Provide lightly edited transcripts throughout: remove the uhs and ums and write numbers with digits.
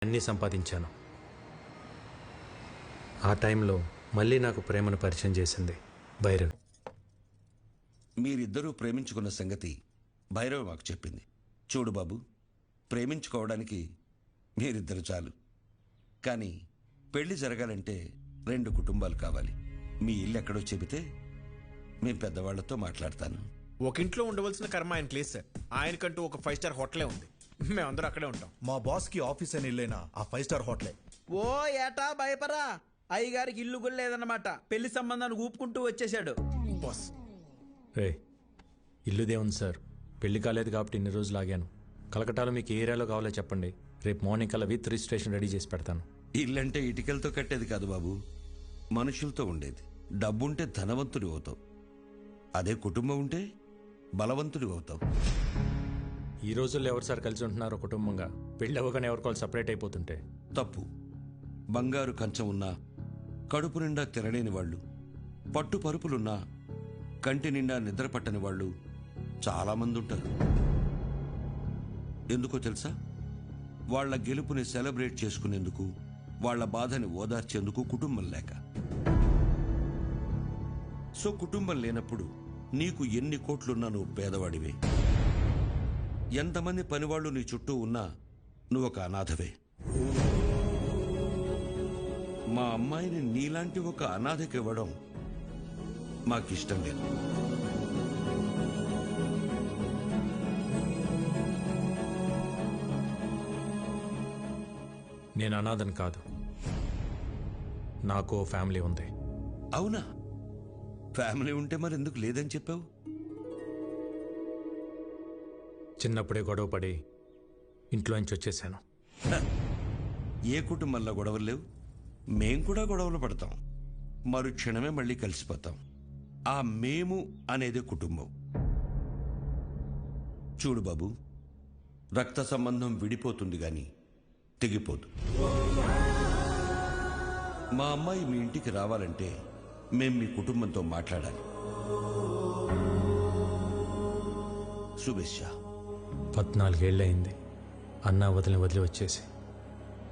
అన్నీ సంపాదించాను. ఆ టైంలో మళ్ళీ నాకు ప్రేమను పరిచయం చేసింది భైరవి. మీరిద్దరూ ప్రేమించుకున్న సంగతి భైరవి మాకు చెప్పింది. చూడు బాబు, ప్రేమించుకోవడానికి మీరిద్దరు చాలు. కానీ పెళ్లి జరగాలంటే 2 కుటుంబాలు కావాలి. మీ ఇల్లు ఎక్కడో చెబితే మీ పెద్దవాళ్లతో మాట్లాడతాను. ఒక ఇంట్లో ఉండవలసిన కర్మ ఆయనకి లేదు సార్. ఆయనకంటూ ఒక 5 స్టార్ హోటలే ఉంది. మేమందరూ అక్కడే ఉంటాం. మా బాస్ కి ఆఫీస్ అని ఇల్లైనా ఆ 5 స్టార్ హోటలే. ఓ ఏటా భయపరా, అయ్యగారికి ఇల్లు కూడా లేదన్నమాట. పెళ్లి సంబంధాన్ని ఊపుకుంటూ వచ్చేసాడు. బాస్ రే, ఇల్లుదే ఉంది సార్. పెళ్లి కాలేదు కాబట్టి ఇన్ని రోజులు ఆగాను. కలకటాలో మీకు ఏ ఏరియాలో కావాలో చెప్పండి. రేపు మార్నింగ్ కల్లా విత్ రిజిస్ట్రేషన్ రెడీ చేసి పెడతాను. ఇల్లంటే ఇటుకలతో కట్టేది కాదు బాబు, మనుషులతో ఉండేది. డబ్బుంటే ధనవంతుడి అవుతావు, అదే కుటుంబం ఉంటే బలవంతుడి అవుతావు. ఈ రోజుల్లో ఎవరు సార్ కలిసి ఉంటున్నారో కుటుంబంగా? పెళ్ళి అవ్వగానే ఎవరికోవాలి సపరేట్ అయిపోతుంటే తప్పు. బంగారు కంచం ఉన్నా కడుపు నిండా తినలేని వాళ్ళు, పట్టు పరుపులున్నా కంటి నిండా నిద్ర పట్టని వాళ్ళు చాలామంది ఉంటారు. ఎందుకో తెలుసా? వాళ్ల గెలుపుని సెలబ్రేట్ చేసుకునేందుకు, వాళ్ల బాధని ఓదార్చేందుకు కుటుంబం లేక. సో కుటుంబం లేనప్పుడు నీకు ఎన్ని కోట్లున్నా నువ్వు పేదవాడివే. ఎంతమంది పనివాళ్లు నీ చుట్టూ ఉన్నా నువ్వు ఒక అనాథవే. మా అమ్మాయిని నీలాంటి ఒక అనాథకి ఇవ్వడం మాకిష్టం లేదు. నేను అనాథని కాదు, నాకు ఫ్యామిలీ ఉంది. అవునా? ఫ్యామిలీ ఉంటే మరి ఎందుకు లేదని చెప్పావు? చిన్నప్పుడే గొడవ పడి ఇంట్లో నుంచి వచ్చేసాను. ఏ కుటుంబంలో గొడవలు లేవు? మేం కూడా గొడవలు పడతాం, మరుక్షణమే మళ్ళీ కలిసిపోతాం. ఆ మేము అనేది కుటుంబం. చూడు బాబు, రక్త సంబంధం విడిపోతుంది గాని తెగిపోదు. మా అమ్మాయి మీ ఇంటికి రావాలంటే మేం మీ కుటుంబంతో మాట్లాడాలి. శుభేచ్ఛ. 14 ఏళ్ళయింది అన్నా వదిలి వచ్చేసి.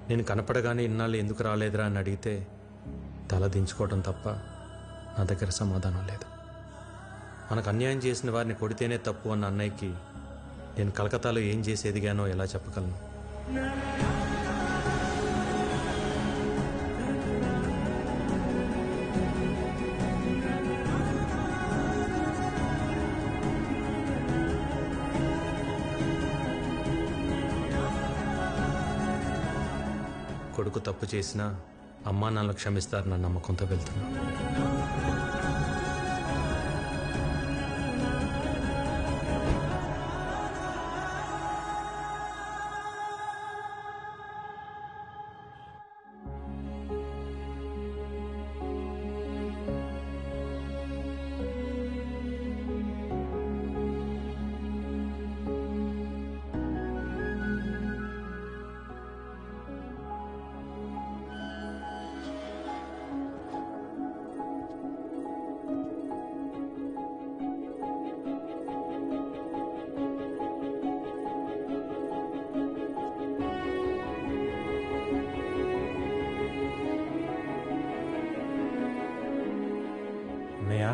నేను కనపడగానే ఇన్నాళ్ళు ఎందుకు రాలేదురా అని అడిగితే తల దించుకోవడం తప్ప నా దగ్గర సమాధానం లేదు. మనకు అన్యాయం చేసిన వారిని కొడితేనే తప్పు అన్న అన్నయ్యకి నేను కలకత్తాలో ఏం చేసి ఎదిగానో ఎలా చెప్పగలను? కొడుకు తప్పు చేసినా అమ్మా నాన్నలు క్షమిస్తారన్న నమ్మకంతో వెళ్తున్నా. అన్నయ్య,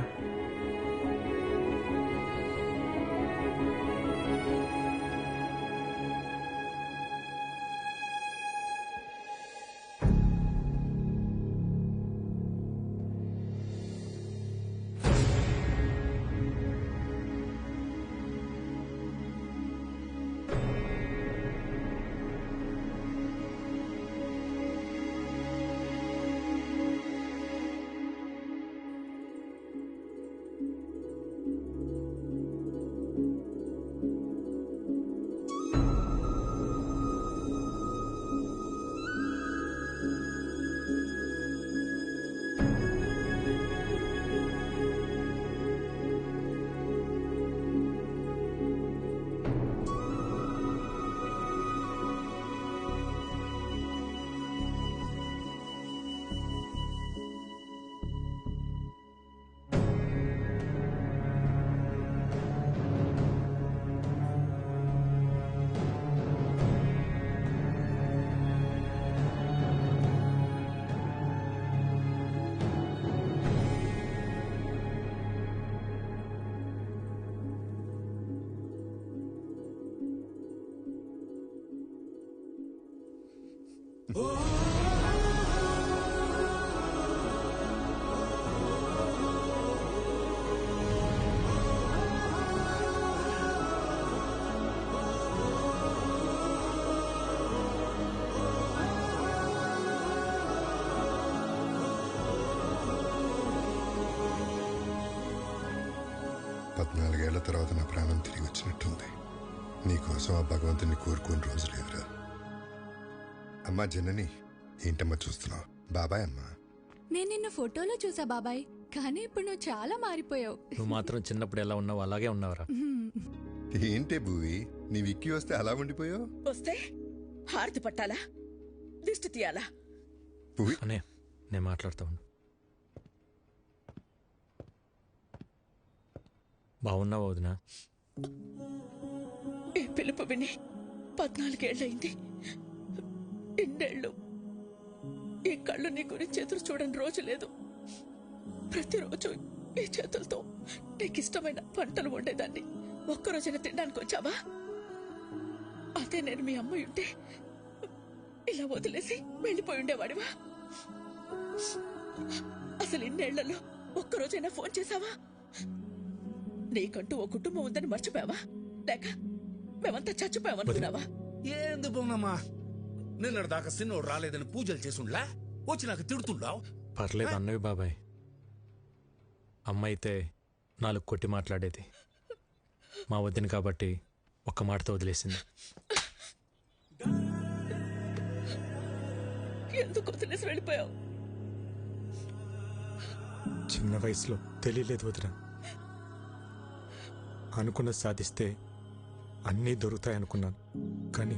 పద్నాలుగేళ్ల తర్వాత నా ప్రాణం తిరిగి వచ్చినట్టుంది. నీకోసం ఆ భగవంతుని కోరుకోని రోజు లేదురా. అమ్మా జనని, ఏంటమ్మా చూస్తున్నావు? బాబాయ్ అమ్మా. నేను నిన్ను ఫోటోలో చూసా బాబాయ్, కానీ ఇప్పుడు నువ్వు చాలా మారిపోయావు. నువ్వు మాత్రం చిన్నప్పుడు ఎలా ఉన్నావు అలాగే ఉన్నావురా. ఏంటే భూవి, నీ విక్కీ వస్తే అలా ఉండిపోయావు? వస్తే హారతి పట్టాలా, దిష్టి తీయాలా? భూవి అనే నేను మాట్లాడుతా ఉండు. బాగున్నావు వదినా? ఈ పిలుపు విని 14 ఏళ్ళయింది. ఇన్నేళ్ళు ఈ కళ్ళు నీ గురించి ఎదురు చూడని రోజు లేదు. ప్రతిరోజు ఈ చేతులతో నీకిష్టమైన వంటలు వండేదాన్ని. ఒక్కరోజైనా తినడానికి వచ్చావా? అదే నేను మీ అమ్మాయి ఉంటే ఇలా వదిలేసి వెళ్ళిపోయి ఉండేవాడివా? అసలు ఇన్నేళ్లలో ఒక్కరోజైనా ఫోన్ చేశావా? నీకంటూ ఓ కుటుంబం ఉందని మర్చిపోయావా? లేక మేమంతా చచ్చిపోయామనుకున్నావా? ఏంది బొమ్మమ్మా, నిన్నటి దాకా సిన్నోడు రాలేదని పూజలు చేసుండ్లా, వచ్చి నాకు తిడుతుండావు. పర్లేదు అన్నవి బాబాయ్. అమ్మ అయితే 4 కొట్టి మాట్లాడేది. మా వద్దని కాబట్టి ఒక్క మాటతో వదిలేసింది. ఎందుకు వదిలేసి వెళ్ళిపోయావు? చిన్న వయసులో తెలియలేదు వదిన. అనుకున్నది సాధిస్తే అన్నీ దొరుకుతాయనుకున్నాను, కానీ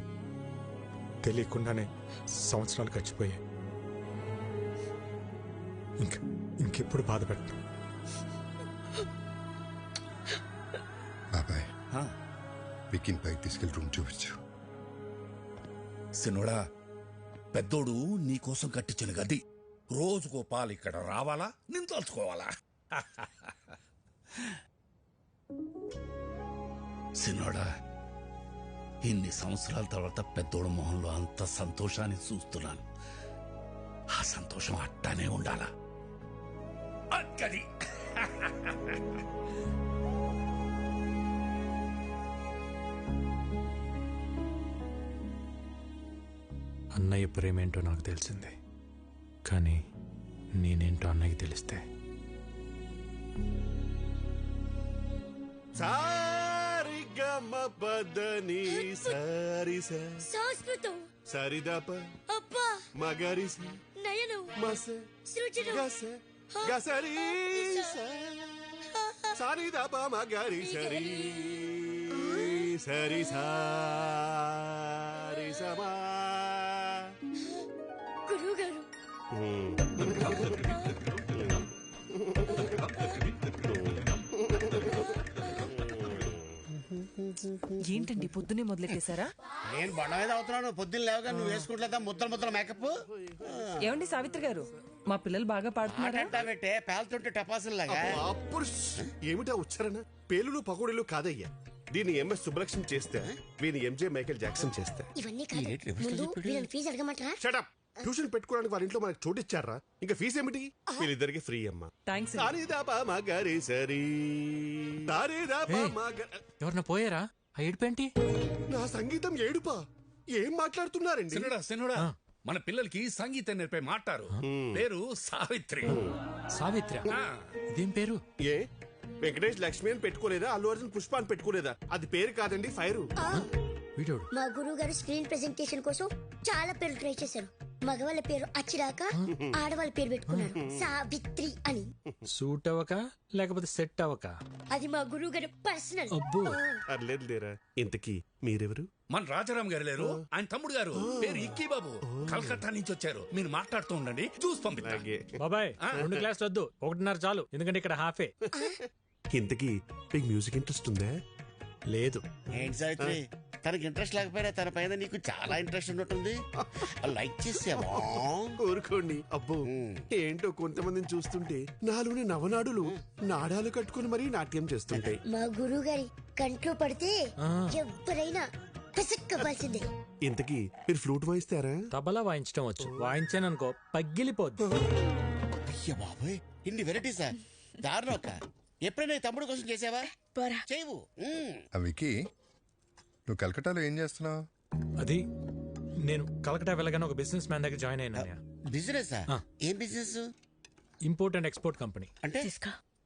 తెలియకుండానే సంవత్సరాలు గడిచిపోయాయి. ఇంకెప్పుడు బాధపడతాను. బాబాయ్, విక్కీని పైకి తీసుకెళ్లి రూమ్ చూపించు. సిన్నోడా, పెద్దోడు నీకోసం కట్టించిన గది. రోజుకో పాలు ఇక్కడ రావాలా, నేను తలుచుకోవాలా? సిన్నోడా, ఇన్ని సంవత్సరాల తర్వాత పెద్దోడు మొహంలో అంత సంతోషాన్ని చూస్తున్నాను. ఆ సంతోషం అట్టానే ఉండాలా. అక్కడి అన్నయ్య ప్రేమేంటో నాకు తెలిసింది, కానీ నేనేంటో అన్నయ్యకి తెలిస్తే పదని సారి సంస్కృతం సరిదప అబ్బా మగరి నయను మస సృజను గస గసరి సరిదప మగరి సరి సరి సారి సమా. గురువుగారు ఏంటండి పొద్దునే మొదలెట్టేశారా? నేను బండ మీద అవుతున్నాను. పొద్దున్న లేవగా నువ్వు వేసుకుంటా ముద్దల మేకప్. ఏమండి సావిత్రి గారు, మా పిల్లలు బాగా పాడుతున్నారా? పెట్టే పేలుతుంటే టపాసుల్లాగా. అప్పుడు ఏమిటా ఉచ్చారణ? పేలులు పకోడీలు కాదయ్యా. దీన్ని ఎంఎస్ సుబ్బలక్ష్మి చేస్తే, వీని ఎంజే మైకేల్ జాక్సన్ చేస్తే. ఇవన్నీ కాదు, ముందు వీళ్ళని ఫీజు అడగమంటారా? షటప్. ట్యూషన్ పెట్టుకోవడానికి వాళ్ళ ఇంట్లో మనకు చోటు ఇచ్చారా? ఇంకా ఫీజు ఏమిటి? వీళ్ళిద్దరికి ఫ్రీ అమ్మా. ఎవరన్నా పోయారా? ఆ ఏడుపేంటి? నా సంగీతం ఏడుపా? ఏం మాట్లాడుతున్నారండి? సిన్నోడా, మన పిల్లలకి సంగీతం నేర్పే మాటారు. పేరు సావిత్రి. సావిత్రి? ఇదేం పేరు? ఏ వెంకటేష్ లక్ష్మి అని పెట్టుకోలేదా? అల్లు అర్జున్ పుష్ప అని పెట్టుకోలేదా? అది పేరు కాదండి, ఫైరు. మా గురువు గారు స్క్రీన్ ప్రెజెంటేషన్ కోసం చాలా పేర్లు ట్రై చేశారు. మగవాళ్ళ పేరు అచ్చిరాక ఆడవాళ్ళ పేరు పెట్టుకున్నారు సావిత్రి అని. సూట్ అవ్వక లేకపోతే సెట్ అవ్వక? అది మా గురువు గారు పర్సనల్. అర్లేదు లేరా. ఇంతకీ మీరెవరు? మన రాజారాం గారు లేరు, ఆయన తమ్ముడు గారు. పేరు ఇక్కీ బాబు. కలకత్తా నుంచి వచ్చారు. మీరు మాట్లాడుతూ ఉండండి, చూసి పంపిస్తా. బాబాయ్ 2 క్లాసులు వద్దు, 1.5 చాలు, ఎందుకంటే ఇక్కడ హాఫే. ఇంతకీ మీకు మ్యూజిక్ ఇంట్రెస్ట్ ఉందా? లేదు. ఏంటి సావిత్రి, తనకి ఇంట్రెస్ట్ లేకపోయినా తన పైన నీకు చాలా ఇంట్రెస్ట్ ఉన్నట్టుంది. లైక్ చేసావా? కోరుకోండి. అబ్బో ఏంటో కొంతమందిని చూస్తుంటే నాలోని నవనాడులు నాడాలు కట్టుకుని మరీ నాట్యం చేస్తుంటాయి. మా గురువు గారి కంట్లో పడితే ఎవరైనా పిసక్కవలసిందే. ఇంతకీ మీరు ఫ్లూట్ వాయిస్తారా? తబలా వాయించడం వచ్చు, వాయించాననుకో పగిలిపోద్దు. అయ్య బాబోయ్, ఇన్ని వెరైటీసా? దారుణం అక్క. ఎప్పుడైనా ఈ తమ్ముడు కోసం చేసావా? చేయవు. వికీ, నువ్వు కలకటాలో ఏం చేస్తున్నావు? అది నేను కలకటా వెళ్ళగానే ఒక బిజినెస్ మ్యాన్ దగ్గర జాయిన్ అయినా. బిజినెస్? ఏం business? Import and export company. అంటే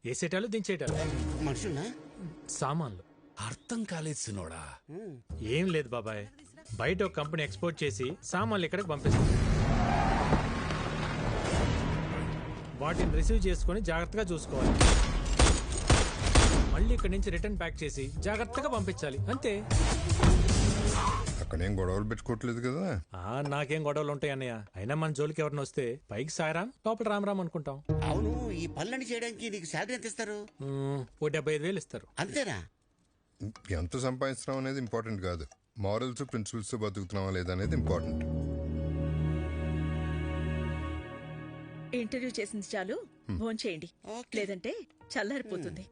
వేసేటాలు దించేటాలు. మనుషున్నా? సామాన్లు. అర్థం కాలేదు సినోడా. ఏం లేదు బాబాయ్, బయట ఒక కంపెనీ ఎక్స్పోర్ట్ చేసి సామాన్లు ఇక్కడికి పంపిస్తుంది. వాటిని రిసీవ్ చేసుకొని జాగ్రత్తగా చూసుకోవాలి. మళ్ళీ ఇక్కడి నుంచి రిటర్న్ ప్యాక్ చేసి జాగ్రత్తగా పంపించాలి, అంతే. అక్కడేం గొడవలు పెట్టుకోవట్లేదు కదా? నాకేం గొడవలు ఉంటాయి అన్నయ్య. అయినా మన జోలికి ఎవరిని వస్తే పైకి సాయరాం, లోపల రామ్ అనుకుంటాం. అవును, ఈ పనులన్నీ చేయడానికి నీకు శాలరీ ఎంత ఇస్తారు? ఓ 75,000 ఇస్తారు. అంతేనా? ఎంత సంపాదిస్తున్నాం అనేది ఇంపార్టెంట్ కాదు, మారల్స్ ప్రిన్సిపల్స్ బతుకుతున్నావా లేదా అనేది ఇంపార్టెంట్. ఇంటర్వ్యూ చేసింది చాలు, ఫోన్ చేయండి, లేదంటే చల్లారిపోతుంది.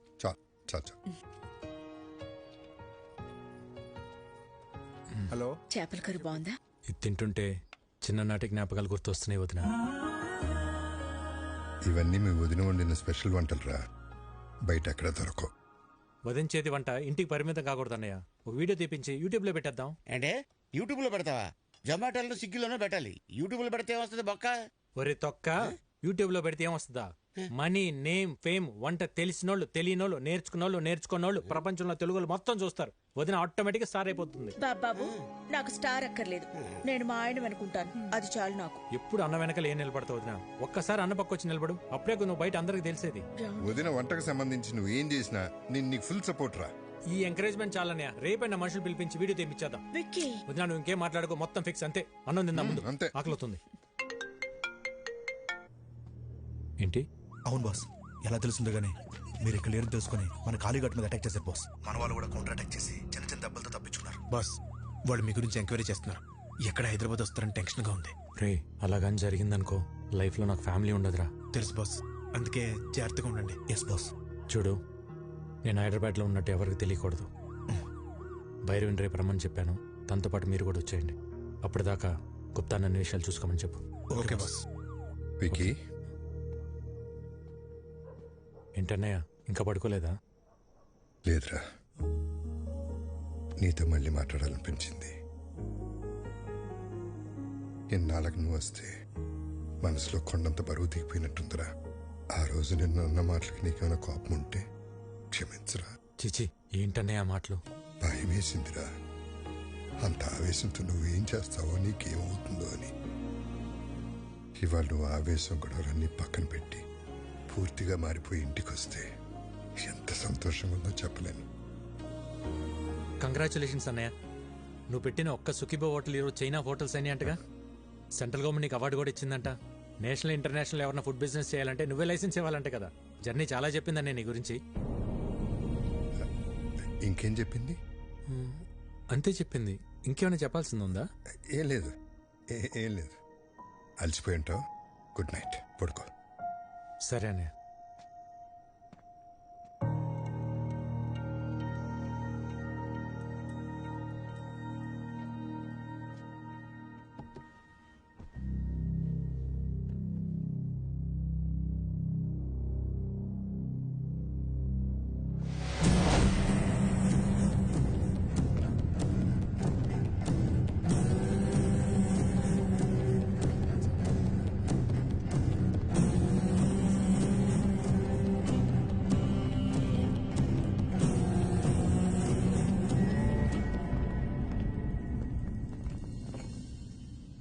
హలో, చేపల కర్రీ బాగుందా? ఇది తింటుంటే చిన్ననాటి జ్ఞాపకాలు గుర్తొస్తున్నాయి వదిన. ఇవన్నీ మీ వదిన వండిన స్పెషల్ వంటలు రా, బయట ఎక్కడ దొరకవు. వదించేది వంట ఇంటికి పరిమితం కాకూడదు అన్నయ్య. ఒక వీడియో తీపించి యూట్యూబ్ లో పెట్టేద్దాం. అంటే యూట్యూబ్ లో పెడతావా? జొమాటోలో స్విగ్గీలోనో పెట్టాలి. యూట్యూబ్ లో పెడితే ఏమొస్తుంది బొక్క? ఒరే తొక్క, యూట్యూబ్ లో పెడితే ఏమొస్తుందా? మనీ, నేమ్, ఫేమ్, వంట తెలిసినోళ్ళు, తెలియనోళ్ళు, నేర్చుకున్నోళ్ళు ప్రపంచంలో తెలుగులు మొత్తం చూస్తారు. వదిన ఆటోమేటిక్ గా స్టార్ అయిపోతుంది. బాబు, నాకు స్టార్ అక్కర్లేదు, నేను మా ఆయన అనుకుంటాను, అది చాలు నాకు. ఎప్పుడు అన్న వెనకాల ఏం నిలబడతావు వదిన? ఒక్కసారి అన్న పక్క వచ్చి నిలబడు, అప్పుడే నువ్వు బయట అందరికి తెలిసేది. వదిన వంటకు సంబంధించి నువ్వు ఏం చేసినా నేను నీకు ఫుల్ సపోర్ట్ రా. ఈ ఎంకరేజ్మెంట్ చాలనే, రేపైనా మనుషులు పిలిపించి వీడియో తెప్పించేద్దాం. వదిన నువ్వు ఇంకేం మాట్లాడుకో, మొత్తం ఫిక్స్, అంతే. అన్నం తిందా ముందు, అంతే. ఆకలితుంది. ఏంటి? అవును బాస్, ఎలా తెలుస్తుందో గానీ మీరు ఇక్కడ లేరు తెలుసుకుని మన కాళీఘాట్ మీద అటాక్ చేశారు బాస్. మన వాళ్ళు కూడా కౌంటర్ అటాక్ చేసి చిన్న చిన్న దెబ్బలతో తప్పించుకున్నారు. బాస్, వాళ్ళు మీ గురించి ఎంక్వైరీ చేస్తున్నారు. ఎక్కడ హైదరాబాద్ వస్తారని టెన్షన్ గా ఉంది. రే, అలాగని జరిగిందనుకో లైఫ్ లో నాకు ఫ్యామిలీ ఉండదురా. తెలుసు బాస్, అందుకే జాగ్రత్తగా ఉండండి. Yes boss. చూడు, నేను హైదరాబాద్లో ఉన్నట్టు ఎవరికి తెలియకూడదు. భైరవిని రేపు రమ్మని చెప్పాను, తనతో పాటు మీరు కూడా వచ్చేయండి. అప్పటిదాకా గుప్తా నన్ను విషయాలు చూసుకోమని చెప్పు. Okay boss. వికీ, ఏంటన్నయ్య, ఇంకా పడుకోలేదా? లేదురా, నీతో మళ్ళీ మాట్లాడాలనిపించింది. ఎన్నాళ్ళకు నువ్వు వస్తే మనసులో కొండంత బరువు దిగిపోయినట్టుందిరా. ఆ రోజు నిన్ను అన్న మాటలకి నీకేమైనా కోపం ఉంటే క్షమించరా. చిచి, ఏంటన్నయ్య ఆ మాటలు? భయం వేసిందిరా, అంత ఆవేశంతో నువ్వేం చేస్తావో, నీకేమవుతుందో అని. ఇవాళ నువ్వు ఆవేశం గొడవలన్నీ పక్కన పెట్టి పూర్తిగా మారిపోయి ఇంటికి వస్తే ఎంత సంతోషంగా ఉందో చెప్పలేను. కంగ్రాచులేషన్స్ అన్నయ్య, నువ్వు పెట్టిన ఒక్క సుఖీబో హోటల్ ఈరోజు చైనా హోటల్స్ అని అంటగా. సెంట్రల్ గవర్నమెంట్ నీకు అవార్డు కూడా ఇచ్చిందంట. నేషనల్ ఇంటర్నేషనల్ ఎవరైనా ఫుడ్ బిజినెస్ చేయాలంటే నువ్వే లైసెన్స్ ఇవ్వాలంటే కదా. జర్నీ చాలా చెప్పిందన్నయ్య నీ గురించి. ఇంకేం చెప్పింది? అంతే చెప్పింది, ఇంకేమైనా చెప్పాల్సింది ఉందా? ఏం లేదు, ఏం లేదు. అలసిపోయి ఉంటావు. గుడ్ నైట్, పడుకో. సరే అన్నయ్య.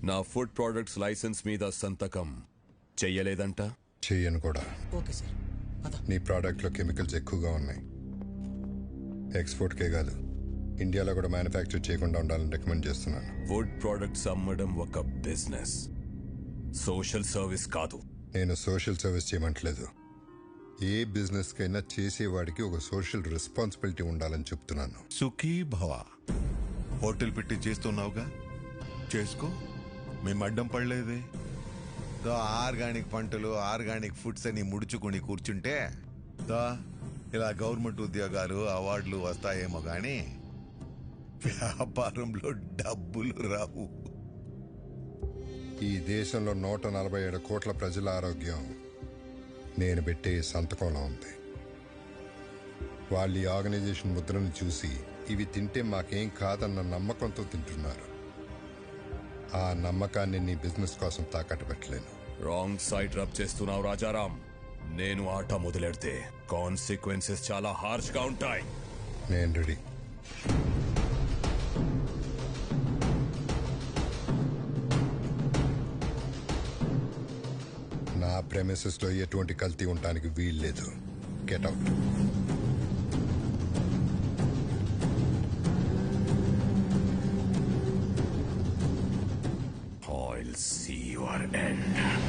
నా ఫుడ్ ప్రొడక్ట్స్ లైసెన్స్ మీద సంతకం చెయ్యలేదంట? చెయ్యను కూడా. Okay sir. నీ ప్రోడక్ట్లో కెమికల్స్ ఎక్కువగా ఉన్నాయి. ఎక్స్పోర్ట్కే కాదు, ఇండియాలో కూడా మ్యానుఫ్యాక్చర్ చేయకుండా ఉండాలని రికమెండ్ చేస్తున్నాను. ఫుడ్ ప్రొడక్ట్స్ అమ్మడం ఒక బిజినెస్, సోషల్ సర్వీస్ కాదు. నేను సోషల్ సర్వీస్ చేయమంటలేదు. ఏ బిజినెస్ కైనా చేసేవాడికి ఒక సోషల్ రెస్పాన్సిబిలిటీ ఉండాలని చెప్తున్నాను. సుఖీ భవ. హోటల్ పెట్టి చేస్తున్నావుగా, చేసుకో, మేము అడ్డం పడలేదే. ఆర్గానిక్ పంటలు, ఆర్గానిక్ ఫుడ్స్ అని ముడుచుకుని కూర్చుంటే ఇలా గవర్నమెంట్ ఉద్యోగాలు, అవార్డులు వస్తాయేమో గాని వ్యాపారంలో డబ్బులు రావు. ఈ దేశంలో 147 కోట్ల ప్రజల ఆరోగ్యం నేను పెట్టే సంతకంలో ఉంది. వాళ్ళు ఈ ఆర్గనైజేషన్ ముద్రను చూసి ఇవి తింటే మాకేం కాదన్న నమ్మకంతో తింటున్నారు. ఆ నమ్మకాన్ని నీ బిజినెస్ కోసం తాకట్టు పెట్టలేను. రాంగ్ సైడ్ రబ్ చేస్తున్నావు రాజారాం. నేను ఆట మొదలెడితే కాన్సిక్వెన్సెస్ చాలా హార్ష్ గా ఉంటాయి. నేను రెడీ. నా ప్రెమిసెస్ లో ఎటువంటి కల్తీ ఉండడానికి వీల్లేదు. Get out. I'll see your end.